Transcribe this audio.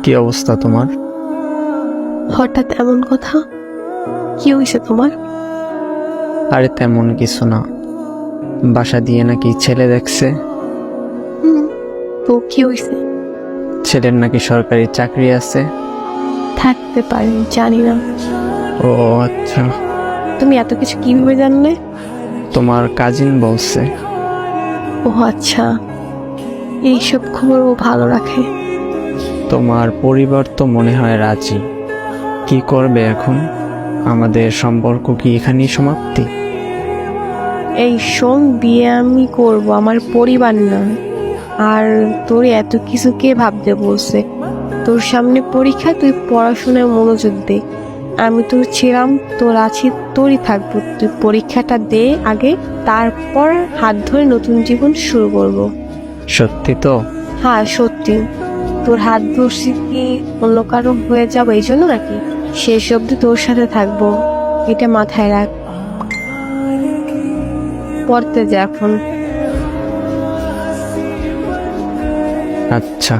কি অবস্থা তোমার? হঠাৎ এমন কথা? কি হয়েছে তোমার? আরে তেমন কিছু না, বাসা দিয়ে নাকি ছেলে দেখছে। হুম, তো কি হয়েছে? ছেলের নাকি সরকারি চাকরি আছে। থাকতে পারে, জানি না। ও আচ্ছা, তুমি এত কিছু কিভাবে জানলে? তোমার কাজিন বলছে। ও আচ্ছা, এইসব খবর ও ভালো রাখে। তোমার পরিবার তো মনে হয় রাজি। কি করবে এখন? আমাদের সম্পর্ক কি এখানেই সমাপ্তি? এই শোন, বিয়ে আমি করব, আমার পরিবার না। আর তোর এত কিছু কে ভাবতে বলছে? তোর সামনে পরীক্ষা, তুই পড়াশোনায় মনোযোগ দে। আমি তোর ছিলাম, তোর আছি, তোরই থাকবো। তুই পরীক্ষাটা দে আগে, তারপর হাত ধরে নতুন জীবন শুরু করব। সত্যি তো? হ্যাঁ সত্যি। তোর হাত ধরছি কি অন্য কারো হয়ে যাবো এই জন্য নাকি? শেষ অব্দি তোর সাথে থাকবো, এটা মাথায় রাখ। পড়তে যা এখন। আচ্ছা।